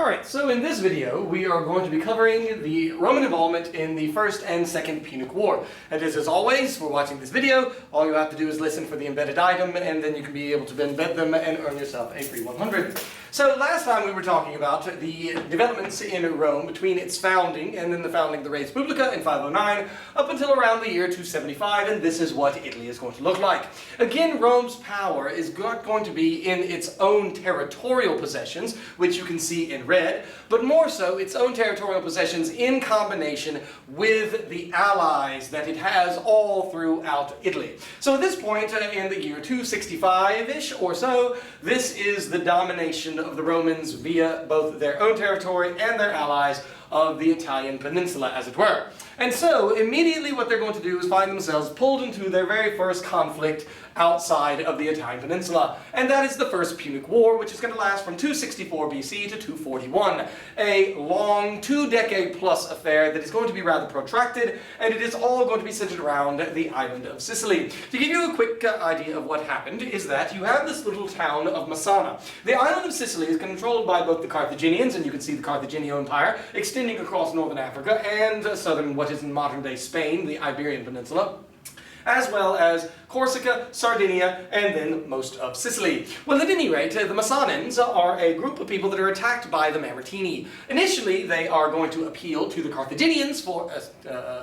Alright, so in this video we are going to be covering the Roman involvement in the First and Second Punic War. And as always, for watching this video, all you have to do is listen for the embedded item, and then you can be able to embed them and earn yourself a free 100. So last time we were talking about the developments in Rome between its founding and then the founding of the Res Publica in 509 up until around the year 275, and this is what Italy is going to look like. Again, Rome's power is not going to be in its own territorial possessions, which you can see in red, but more so its own territorial possessions in combination with the allies that it has all throughout Italy. So at this point, in the year 265-ish or so, this is the domination of the Romans via both their own territory and their allies of the Italian peninsula, as it were. And so, immediately what they're going to do is find themselves pulled into their very first conflict outside of the Italian peninsula, and that is the First Punic War, which is going to last from 264 BC to 241. A long, 2-decade-plus affair that is going to be rather protracted, and it is all going to be centered around the island of Sicily. To give you a quick idea of what happened is that you have this little town of Messana. The island of Sicily is controlled by both the Carthaginians, and you can see the Carthaginian Empire extending across northern Africa and southern what is in modern-day Spain, the Iberian Peninsula, as well as Corsica, Sardinia, and then most of Sicily. Well, at any rate, the Messanans are a group of people that are attacked by the Mamertini. Initially, they are going to appeal to the Carthaginians for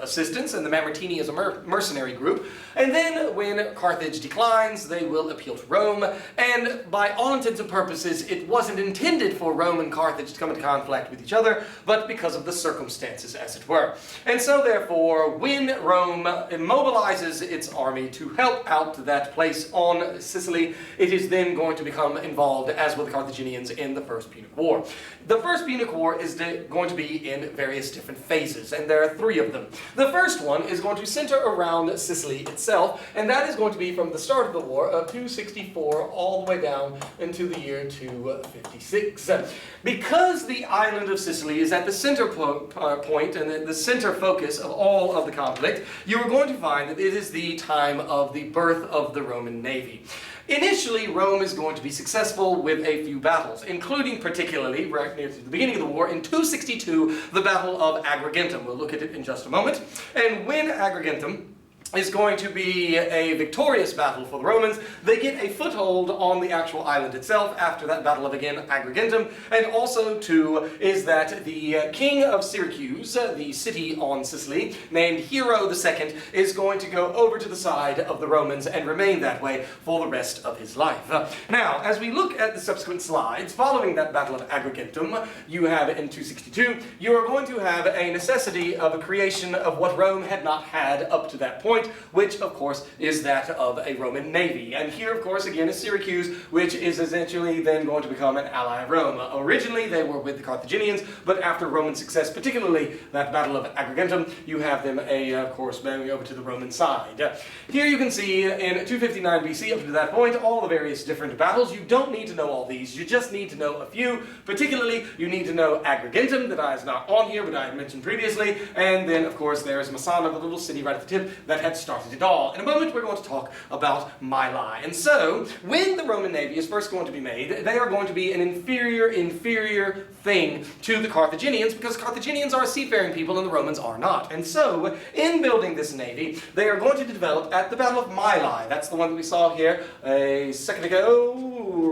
assistance, and the Mamertini is a mercenary group. And then, when Carthage declines, they will appeal to Rome, and by all intents and purposes, it wasn't intended for Rome and Carthage to come into conflict with each other, but because of the circumstances, as it were. And so, therefore, when Rome immobilizes its army to help out that place on Sicily, it is then going to become involved, as with the Carthaginians, in the First Punic War. The First Punic War is going to be in various different phases, and there are 3 of them. The first one is going to center around Sicily itself, and that is going to be from the start of the war of 264 all the way down into the year 256. Because the island of Sicily is at the center point and the center focus of all of the conflict, you are going to find that it is the time of the birth of the Roman navy. Initially, Rome is going to be successful with a few battles, including particularly, right near the beginning of the war, in 262, the Battle of Agrigentum. We'll look at it in just a moment. And when Agrigentum is going to be a victorious battle for the Romans, they get a foothold on the actual island itself after that battle of, again, Agrigentum. And also, too, is that the king of Syracuse, the city on Sicily, named Hero II, is going to go over to the side of the Romans and remain that way for the rest of his life. Now, as we look at the subsequent slides, following that battle of Agrigentum, you have in 262, you are going to have a necessity of a creation of what Rome had not had up to that point, which, of course, is that of a Roman navy. And here, of course, again, is Syracuse, which is essentially then going to become an ally of Rome. Originally, they were with the Carthaginians, but after Roman success, particularly that Battle of Agrigentum, you have them, of course, moving over to the Roman side. Here you can see, in 259 BC, up to that point, all the various different battles. You don't need to know all these, you just need to know a few. Particularly, you need to know Agrigentum, that is not on here, but I had mentioned previously, and then, of course, there's Messana, the little city right at the tip, that had started it all. In a moment, we're going to talk about Mylae. And so, when the Roman navy is first going to be made, they are going to be an inferior thing to the Carthaginians, because Carthaginians are seafaring people and the Romans are not. And so, in building this navy, they are going to develop at the Battle of Mylae. That's the one that we saw here a second ago,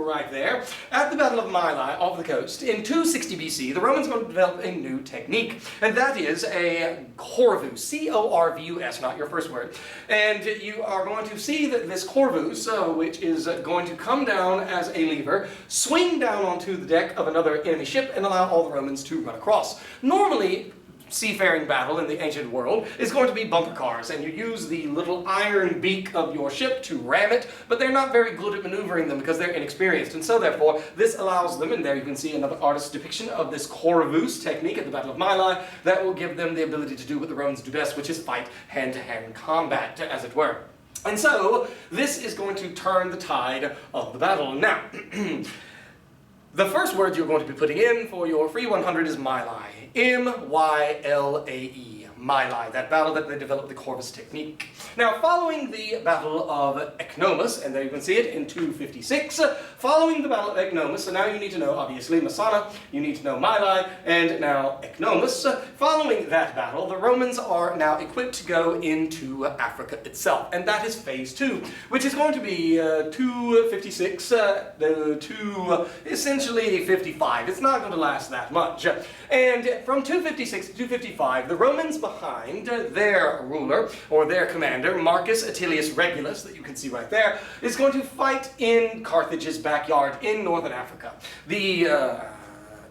right there. At the Battle of Mylae, off the coast, in 260 BC, the Romans are going to develop a new technique, and that is a corvus, C-O-R-V-U-S, not your first word. And you are going to see that this corvus, which is going to come down as a lever, swing down onto the deck of another enemy ship, and allow all the Romans to run across. Normally, seafaring battle in the ancient world is going to be bumper cars, and you use the little iron beak of your ship to ram it, but they're not very good at maneuvering them because they're inexperienced, and so therefore this allows them, and there you can see another artist's depiction of this corvus technique at the Battle of Mylae, that will give them the ability to do what the Romans do best, which is fight hand-to-hand combat, as it were. And so this is going to turn the tide of the battle. Now, the first word you're going to be putting in for your free 100 is Mylae. M-Y-L-A-E. Mylae, that battle that they developed the Corvus technique. Now, following the Battle of Ecnomus, and there you can see it in 256, following the Battle of Ecnomus, so now you need to know, obviously, Messana, you need to know Mylae, and now Ecnomus. Following that battle, the Romans are now equipped to go into Africa itself, and that is phase 2, which is going to be 256 to essentially 55. It's not going to last that much. And from 256 to 255, the Romans behind their ruler, or their commander, Marcus Atilius Regulus, that you can see right there, is going to fight in Carthage's backyard in northern Africa. The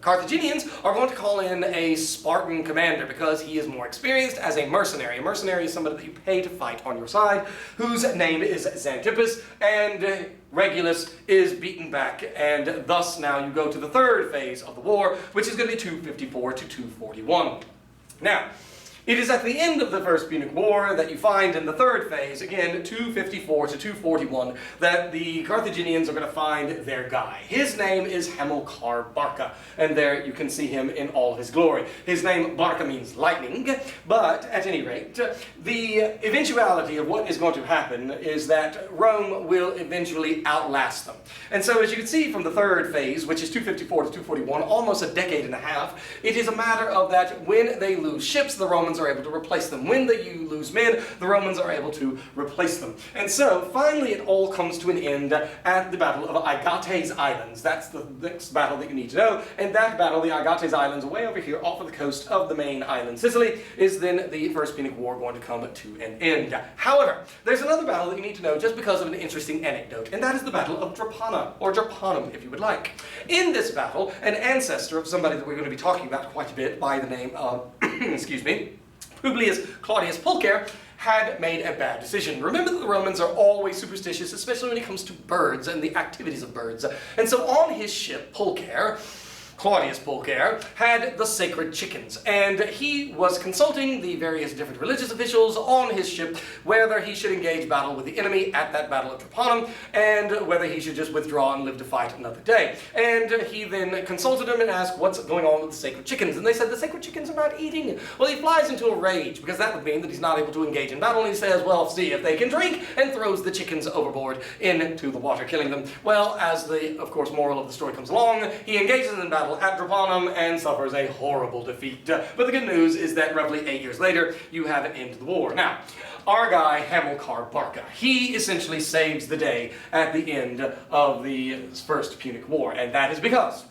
Carthaginians are going to call in a Spartan commander because he is more experienced as a mercenary. A mercenary is somebody that you pay to fight on your side, whose name is Xanthippus, and Regulus is beaten back, and thus now you go to the third phase of the war, which is going to be 254 to 241. Now, it is at the end of the First Punic War that you find in the third phase, again 254 to 241, that the Carthaginians are going to find their guy. His name is Hamilcar Barca, and there you can see him in all of his glory. His name Barca means lightning, but at any rate, the eventuality of what is going to happen is that Rome will eventually outlast them. And so as you can see from the third phase, which is 254 to 241, almost a decade and a half, it is a matter of that when they lose ships, the Romans are able to replace them. When you lose men, the Romans are able to replace them. And so, finally, it all comes to an end at the Battle of Agates Islands. That's the next battle that you need to know. And that battle, the Agates Islands, way over here off of the coast of the main island Sicily, is then the First Punic War going to come to an end. However, there's another battle that you need to know just because of an interesting anecdote, and that is the Battle of Drepana, or Drepanum, if you would like. In this battle, an ancestor of somebody that we're going to be talking about quite a bit by the name of, excuse me, Publius Claudius Pulcher, had made a bad decision. Remember that the Romans are always superstitious, especially when it comes to birds and the activities of birds. And so on his ship, Pulcher, Claudius Pulcher, had the sacred chickens, and he was consulting the various different religious officials on his ship whether he should engage battle with the enemy at that battle of Drepanum, and whether he should just withdraw and live to fight another day. And he then consulted them and asked what's going on with the sacred chickens, and they said the sacred chickens are not eating. Well, he flies into a rage, because that would mean that he's not able to engage in battle, and he says, well, see if they can drink, and throws the chickens overboard into the water, killing them. Well, as the, of course, moral of the story comes along, he engages in battle at Drepanum and suffers a horrible defeat. But the good news is that roughly 8 years later, you have an end to the war. Now, our guy, Hamilcar Barca, he essentially saves the day at the end of the First Punic War, and that is because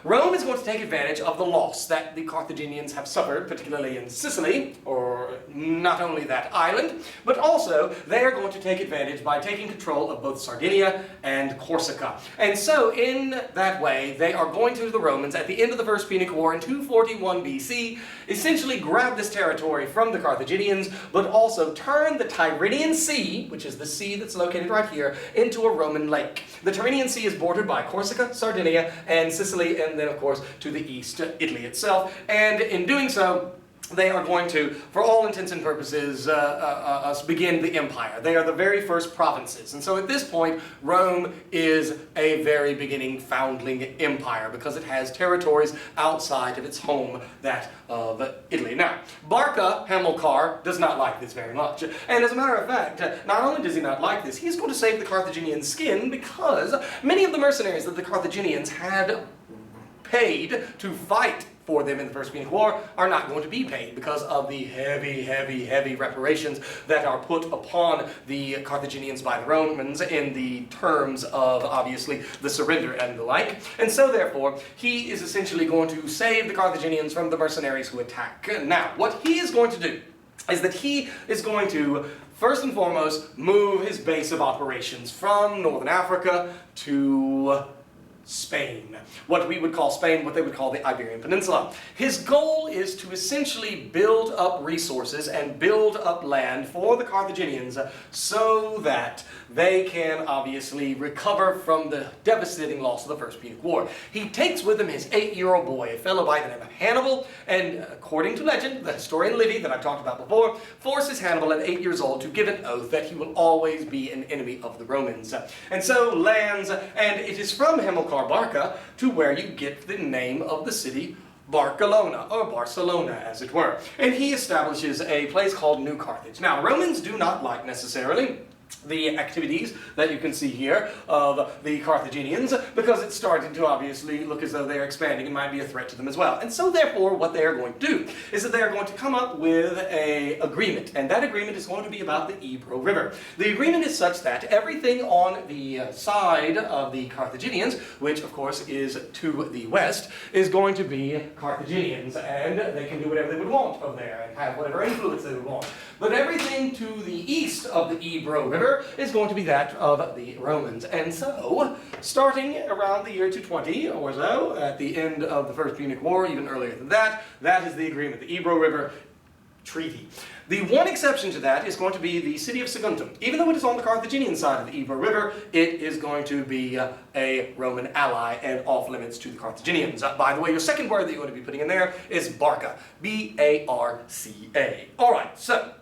Rome is going to take advantage of the loss that the Carthaginians have suffered, particularly in Sicily, or not only that island, but also they are going to take advantage by taking control of both Sardinia and Corsica. And so, in that way, they are going to, the Romans, at the end of the First Punic War in 241 BC, essentially grab this territory from the Carthaginians, but also turn the Tyrrhenian Sea, which is the sea that's located right here, into a Roman lake. The Tyrrhenian Sea is bordered by Corsica, Sardinia, and Sicily, and then, of course, to the east, Italy itself. And in doing so, they are going to, for all intents and purposes, begin the empire. They are the very first provinces. And so at this point, Rome is a very beginning foundling empire because it has territories outside of its home, that of Italy. Now, Barca, Hamilcar, does not like this very much. And as a matter of fact, not only does he not like this, he's going to save the Carthaginian skin because many of the mercenaries that the Carthaginians had paid to fight for them in the First Punic War are not going to be paid because of the heavy reparations that are put upon the Carthaginians by the Romans in the terms of, obviously, the surrender and the like. And so, therefore, he is essentially going to save the Carthaginians from the mercenaries who attack. Now, what he is going to do is that he is going to, first and foremost, move his base of operations from northern Africa to Spain. What we would call Spain, what they would call the Iberian Peninsula. His goal is to essentially build up resources and build up land for the Carthaginians so that they can obviously recover from the devastating loss of the First Punic War. He takes with him his 8-year-old boy, a fellow by the name of Hannibal, and according to legend, the historian Livy that I've talked about before, forces Hannibal at 8 years old to give an oath that he will always be an enemy of the Romans. And so lands, and it is from Hamilcar Barca to where you get the name of the city Barcelona, or Barcelona as it were. And he establishes a place called New Carthage. Now, Romans do not like necessarily the activities that you can see here of the Carthaginians, because it's starting to obviously look as though they're expanding and might be a threat to them as well. And so therefore what they are going to do is that they are going to come up with an agreement, and that agreement is going to be about the Ebro River. The agreement is such that everything on the side of the Carthaginians, which of course is to the west, is going to be Carthaginians, and they can do whatever they would want over there and have whatever influence they would want. But everything to the east of the Ebro River is going to be that of the Romans. And so, starting around the year 220 or so, at the end of the First Punic War, even earlier than that, that is the agreement, the Ebro River Treaty. The one exception to that is going to be the city of Saguntum. Even though it is on the Carthaginian side of the Ebro River, it is going to be a Roman ally and off limits to the Carthaginians. By the way, your second word that you're going to be putting in there is Barca. B-A-R-C-A. Alright, so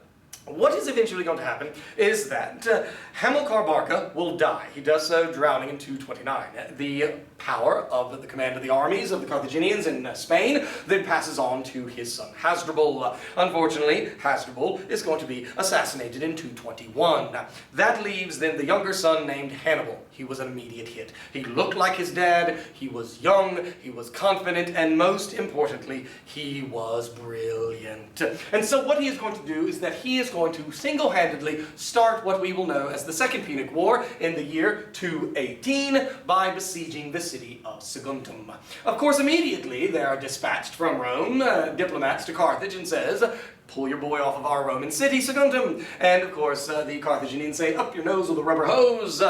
what is eventually going to happen is that Hamilcar Barca will die. He does so drowning in 229. The power of the command of the armies of the Carthaginians in Spain then passes on to his son Hasdrubal. Unfortunately, Hasdrubal is going to be assassinated in 221. That leaves then the younger son named Hannibal. He was an immediate hit. He looked like his dad, he was young, he was confident, and most importantly, he was brilliant. And so what he is going to do is that he is going to single-handedly start what we will know as the Second Punic War in the year 218 by besieging the city of Saguntum. Of course, immediately they are dispatched from Rome, diplomats to Carthage, and says, pull your boy off of our Roman city, Saguntum. And of course, the Carthaginians say, up your nose with a rubber hose.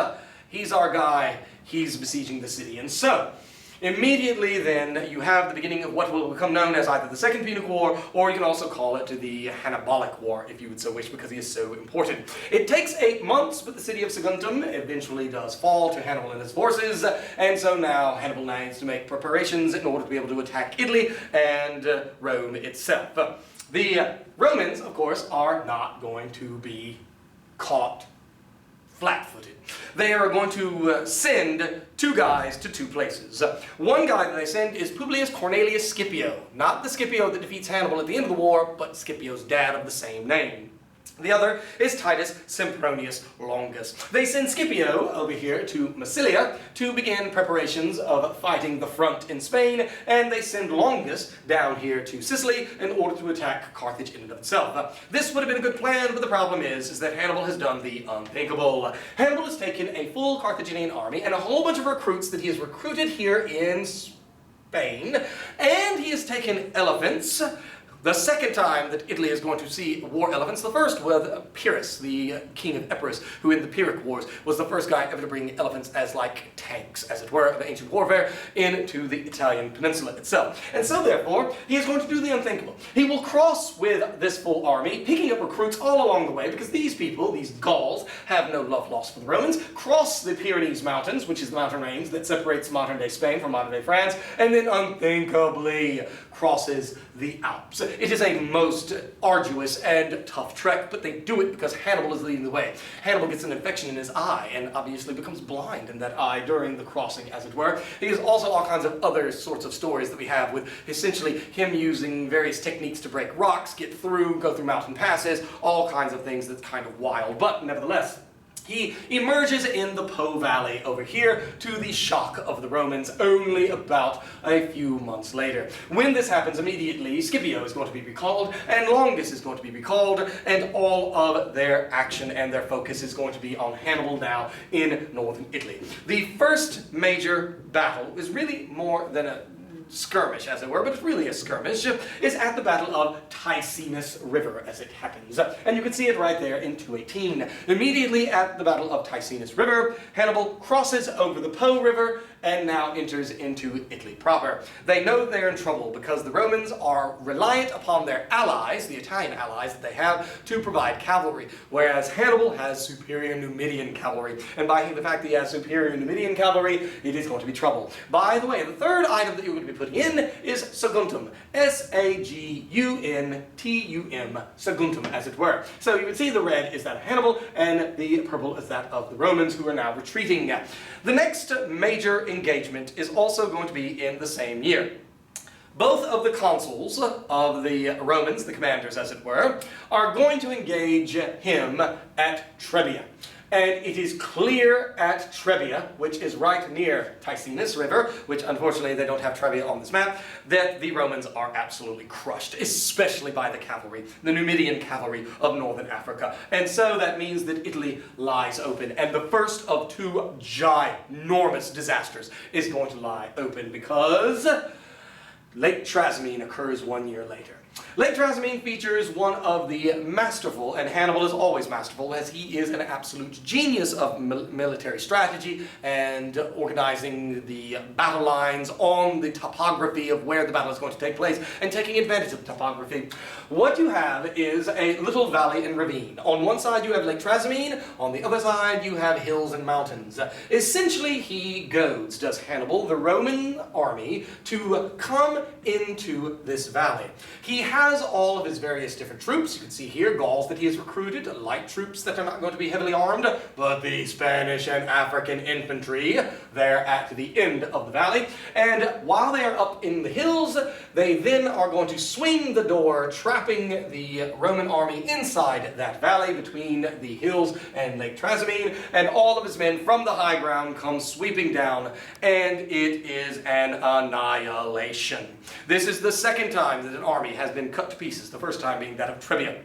He's our guy. He's besieging the city. And so, immediately then, you have the beginning of what will become known as either the Second Punic War, or you can also call it the Hannibalic War, if you would so wish, because he is so important. It takes 8 months, but the city of Saguntum eventually does fall to Hannibal and his forces, and so now Hannibal needs to make preparations in order to be able to attack Italy and Rome itself. The Romans, of course, are not going to be caught flat-footed. They are going to send 2 guys to 2 places. One guy that they send is Publius Cornelius Scipio, not the Scipio that defeats Hannibal at the end of the war, but Scipio's dad of the same name. The other is Titus Sempronius Longus. They send Scipio over here to Massilia to begin preparations of fighting the front in Spain, and they send Longus down here to Sicily in order to attack Carthage in and of itself. This would have been a good plan, but the problem is that Hannibal has done the unthinkable. Hannibal has taken a full Carthaginian army and a whole bunch of recruits that he has recruited here in Spain, and he has taken elephants. The second time that Italy is going to see war elephants, the first with Pyrrhus, the king of Epirus, who in the Pyrrhic Wars was the first guy ever to bring elephants as like tanks, as it were, of ancient warfare into the Italian peninsula itself. And so therefore, he is going to do the unthinkable. He will cross with this full army, picking up recruits all along the way, because these people, these Gauls, have no love lost for the Romans, cross the Pyrenees Mountains, which is the mountain range that separates modern-day Spain from modern-day France, and then unthinkably crosses the Alps. It is a most arduous and tough trek, but they do it because Hannibal is leading the way. Hannibal gets an infection in his eye and obviously becomes blind in that eye during the crossing, as it were. He has also all kinds of other sorts of stories that we have with essentially him using various techniques to break rocks, get through, go through mountain passes, all kinds of things that's kind of wild, but nevertheless, he emerges in the Po Valley over here to the shock of the Romans only about a few months later. When this happens, immediately Scipio is going to be recalled, and Longus is going to be recalled, and all of their action and their focus is going to be on Hannibal now in northern Italy. The first major battle is really more than a skirmish, as it were, but it's really a skirmish, is at the Battle of Ticinus River, as it happens. And you can see it right there in 218. Immediately at the Battle of Ticinus River, Hannibal crosses over the Po River and now enters into Italy proper. They know they're in trouble because the Romans are reliant upon their allies, the Italian allies that they have, to provide cavalry, whereas Hannibal has superior Numidian cavalry. And by the fact that he has superior Numidian cavalry, it is going to be trouble. By the way, the third item that you're going to be putting in is Saguntum. S-A-G-U-N-T-U-M. Saguntum, as it were. So you can see the red is that of Hannibal, and the purple is that of the Romans, who are now retreating. The next major engagement is also going to be in the same year. Both of the consuls of the Romans, the commanders as it were, are going to engage him at Trebia. And it is clear at Trebia, which is right near Ticinus River, which unfortunately they don't have Trebia on this map, that the Romans are absolutely crushed, especially by the cavalry, the Numidian cavalry of northern Africa. And so that means that Italy lies open, and the first of two ginormous disasters is going to lie open because Lake Trasimene occurs 1 year later. Lake Trasimene features one of the masterful, and Hannibal is always masterful, as he is an absolute genius of military strategy and organizing the battle lines on the topography of where the battle is going to take place and taking advantage of the topography. What you have is a little valley and ravine. On one side you have Lake Trasimene, on the other side you have hills and mountains. Essentially he does Hannibal, the Roman army, to come into this valley. He has all of his various different troops. You can see here Gauls that he has recruited, light troops that are not going to be heavily armed, but the Spanish and African infantry there at the end of the valley. And while they are up in the hills, they then are going to swing the door, trapping the Roman army inside that valley between the hills and Lake Trasimene, and all of his men from the high ground come sweeping down, and it is an annihilation. This is the second time that an army has been cut to pieces, the first time being that of Trebia.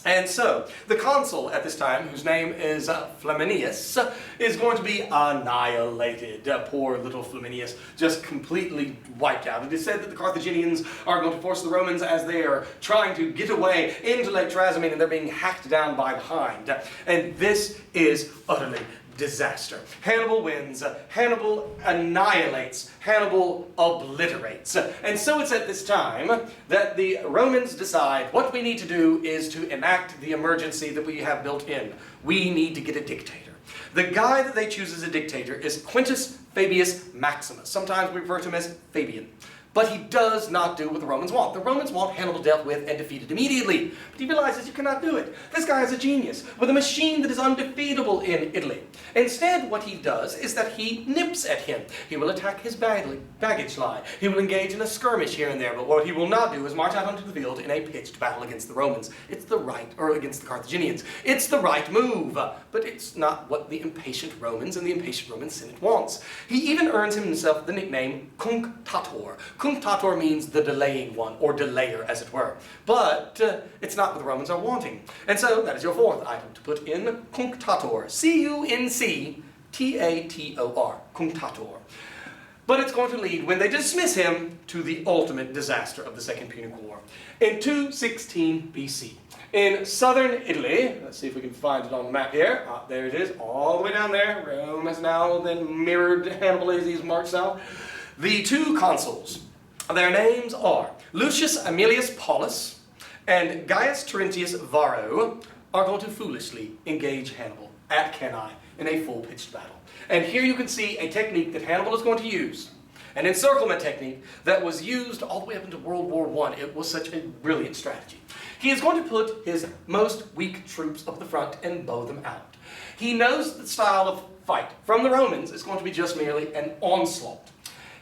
And so, the consul at this time, whose name is Flaminius, is going to be annihilated. Poor little Flaminius, just completely wiped out. It is said that the Carthaginians are going to force the Romans as they are trying to get away into Lake Trasimene, and they're being hacked down by behind. And this is utterly disaster. Hannibal wins, Hannibal annihilates, Hannibal obliterates. And so it's at this time that the Romans decide what we need to do is to enact the emergency that we have built in. We need to get a dictator. The guy that they choose as a dictator is Quintus Fabius Maximus. Sometimes we refer to him as Fabian. But he does not do what the Romans want. The Romans want Hannibal dealt with and defeated immediately. But he realizes you cannot do it. This guy is a genius, with a machine that is undefeatable in Italy. Instead, what he does is that he nips at him. He will attack his baggage line. He will engage in a skirmish here and there, but what he will not do is march out onto the field in a pitched battle against the Romans. It's the right, or against the Carthaginians. It's the right move, but it's not what the impatient Romans and the impatient Roman Senate wants. He even earns himself the nickname Cunctator. Cunctator means the delaying one, or delayer as it were. But it's not what the Romans are wanting. And so that is your fourth item to put in, Cunctator. C-U-N-C-T-A-T-O-R. Cunctator. But it's going to lead, when they dismiss him, to the ultimate disaster of the Second Punic War. In 216 BC, in southern Italy, let's see if we can find it on the map here. There it is, all the way down there. Rome has now then mirrored Hannibal as he's marched south. The two consuls, their names are Lucius Aemilius Paulus and Gaius Terentius Varro, are going to foolishly engage Hannibal at Cannae in a full-pitched battle. And here you can see a technique that Hannibal is going to use, an encirclement technique that was used all the way up into World War I. It was such a brilliant strategy. He is going to put his most weak troops up the front and bow them out. He knows the style of fight from the Romans is going to be just merely an onslaught.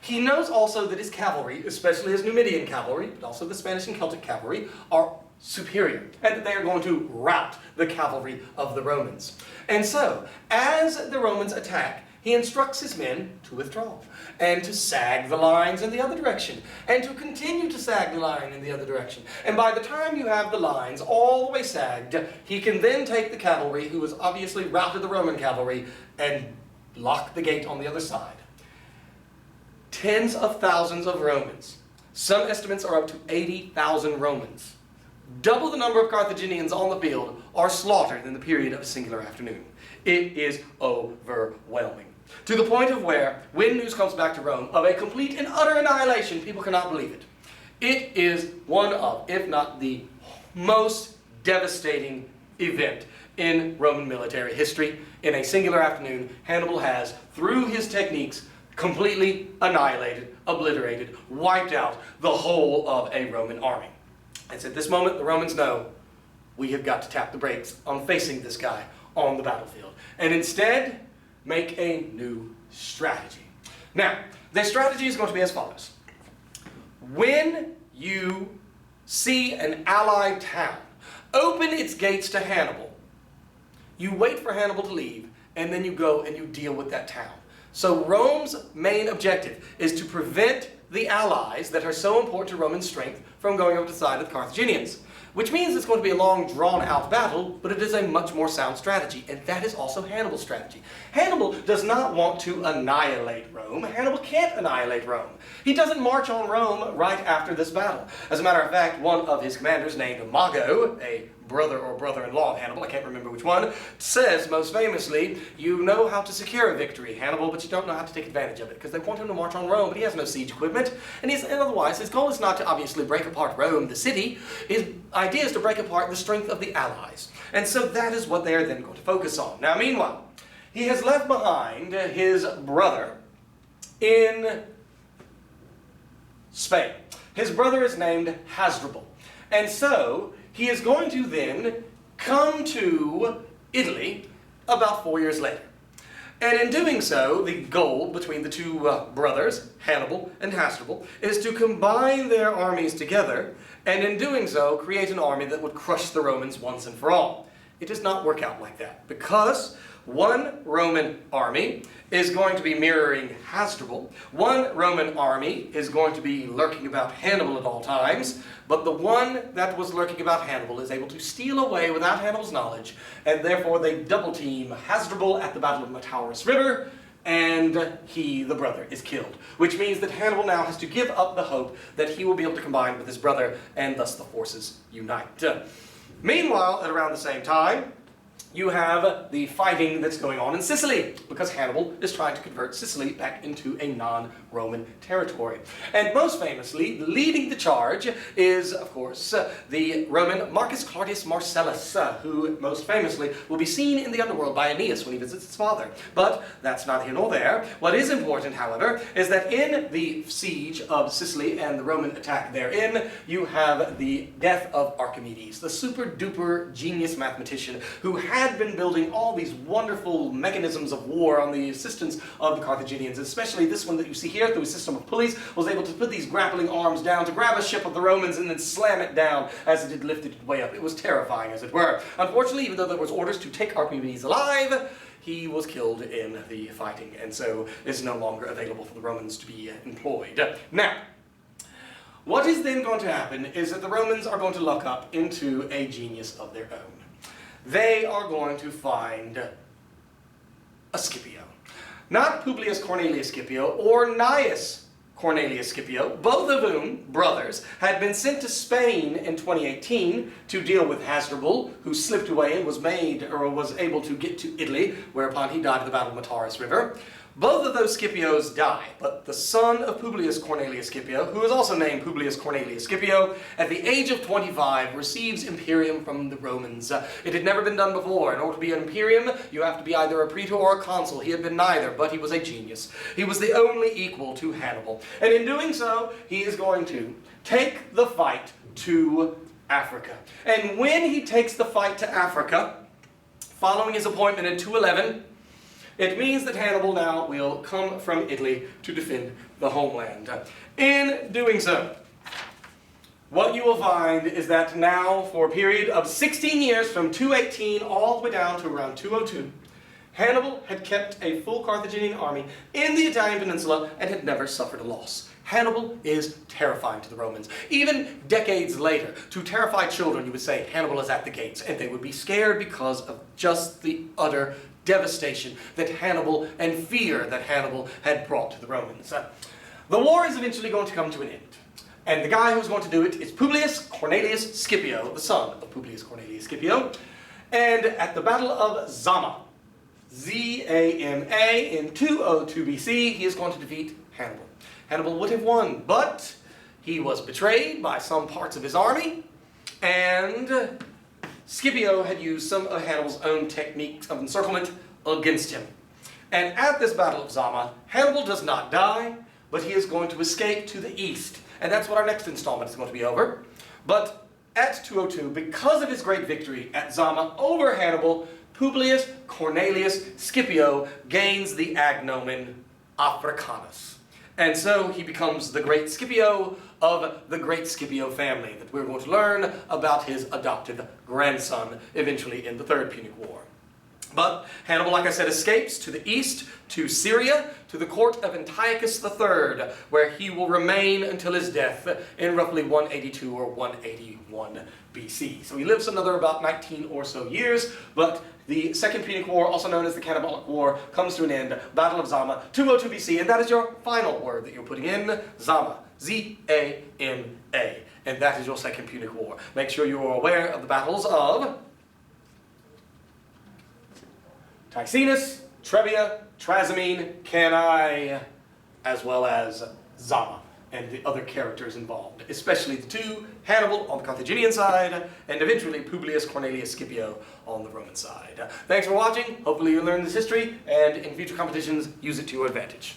He knows also that his cavalry, especially his Numidian cavalry, but also the Spanish and Celtic cavalry, are superior, and that they are going to rout the cavalry of the Romans. And so, as the Romans attack, he instructs his men to withdraw, and to sag the lines in the other direction, and to continue to sag the line in the other direction. And by the time you have the lines all the way sagged, he can then take the cavalry, who has obviously routed the Roman cavalry, and lock the gate on the other side. Tens of thousands of Romans. Some estimates are up to 80,000 Romans. Double the number of Carthaginians on the field are slaughtered in the period of a singular afternoon. It is overwhelming. To the point of where, when news comes back to Rome of a complete and utter annihilation, people cannot believe it. It is one of, if not the most devastating event in Roman military history. In a singular afternoon, Hannibal has, through his techniques, completely annihilated, obliterated, wiped out the whole of a Roman army. And so at this moment, the Romans know we have got to tap the brakes on facing this guy on the battlefield, and instead make a new strategy. Now, their strategy is going to be as follows. when you see an allied town open its gates to Hannibal, you wait for Hannibal to leave, and then you go and you deal with that town. So Rome's main objective is to prevent the allies that are so important to Roman strength from going over to the side of the Carthaginians. Which means it's going to be a long, drawn-out battle, but it is a much more sound strategy, and that is also Hannibal's strategy. Hannibal does not want to annihilate Rome. Hannibal can't annihilate Rome. He doesn't march on Rome right after this battle. As a matter of fact, one of his commanders, named Mago, a brother or brother-in-law of Hannibal, I can't remember which one, says most famously, "You know how to secure a victory, Hannibal, but you don't know how to take advantage of it," because they want him to march on Rome, but he has no siege equipment, and otherwise his goal is not to obviously break apart Rome, the city. His idea is to break apart the strength of the allies, and so that is what they are then going to focus on. Now, meanwhile, he has left behind his brother in Spain. His brother is named Hasdrubal, and so he is going to then come to Italy about 4 years later. And in doing so, the goal between the two brothers, Hannibal and Hasdrubal, is to combine their armies together, and in doing so, create an army that would crush the Romans once and for all. It does not work out like that, because one Roman army is going to be mirroring Hasdrubal, one Roman army is going to be lurking about Hannibal at all times, but the one that was lurking about Hannibal is able to steal away without Hannibal's knowledge, and therefore they double-team Hasdrubal at the Battle of Metaurus River, and he, the brother, is killed. Which means that Hannibal now has to give up the hope that he will be able to combine with his brother, and thus the forces unite. Meanwhile, at around the same time, you have the fighting that's going on in Sicily, because Hannibal is trying to convert Sicily back into a non-Roman territory. And most famously, leading the charge is, of course, the Roman Marcus Claudius Marcellus, who most famously will be seen in the underworld by Aeneas when he visits his father. But that's not here nor there. What is important, however, is that in the siege of Sicily and the Roman attack therein, you have the death of Archimedes, the super-duper genius mathematician who had been building all these wonderful mechanisms of war on the assistance of the Carthaginians, especially this one that you see here through a system of pulleys, was able to put these grappling arms down to grab a ship of the Romans and then slam it down as it had lifted it way up. It was terrifying, as it were. Unfortunately, even though there was orders to take Archimedes alive, he was killed in the fighting, and so is no longer available for the Romans to be employed. Now, what is then going to happen is that the Romans are going to look up into a genius of their own. They are going to find a Scipio. Not Publius Cornelius Scipio or Gnaeus Cornelius Scipio, both of whom, brothers, had been sent to Spain in 2018 to deal with Hasdrubal, who slipped away and was able to get to Italy, whereupon he died at the Battle of Metaurus River. Both of those Scipios die, but the son of Publius Cornelius Scipio, who is also named Publius Cornelius Scipio, at the age of 25 receives imperium from the Romans. It had never been done before. In order to be an imperium, you have to be either a praetor or a consul. He had been neither, but he was a genius. He was the only equal to Hannibal. And in doing so, he is going to take the fight to Africa. And when he takes the fight to Africa, following his appointment in 211, it means that Hannibal now will come from Italy to defend the homeland. In doing so, what you will find is that now, for a period of 16 years, from 218 all the way down to around 202, Hannibal had kept a full Carthaginian army in the Italian peninsula and had never suffered a loss. Hannibal is terrifying to the Romans. Even decades later, to terrified children, you would say, Hannibal is at the gates, and they would be scared because of just the utter devastation that Hannibal and fear that Hannibal had brought to the Romans. The war is eventually going to come to an end. And the guy who's going to do it is Publius Cornelius Scipio, the son of Publius Cornelius Scipio. And at the Battle of Zama, Z-A-M-A, in 202 BC, he is going to defeat Hannibal. Hannibal would have won, but he was betrayed by some parts of his army, and Scipio had used some of Hannibal's own techniques of encirclement against him. And at this Battle of Zama, Hannibal does not die, but he is going to escape to the east. And that's what our next installment is going to be over. But at 202, because of his great victory at Zama over Hannibal, Publius Cornelius Scipio gains the agnomen Africanus. And so he becomes the great Scipio of the great Scipio family that we're going to learn about his adopted grandson eventually in the Third Punic War. But Hannibal, like I said, escapes to the east, to Syria, to the court of Antiochus III, where he will remain until his death in roughly 182 or 181 BC. So he lives another about 19 or so years, but the Second Punic War, also known as the Cannibalic War, comes to an end. Battle of Zama, 202 BC, and that is your final word that you're putting in, Zama, Z-A-M-A, and that is your Second Punic War. Make sure you are aware of the battles of Ticinus, Trebia, Trasimene, Cannae, as well as Zama, and the other characters involved, especially the two, Hannibal on the Carthaginian side, and eventually Publius Cornelius Scipio on the Roman side. Thanks for watching. Hopefully you learned this history, and in future competitions, use it to your advantage.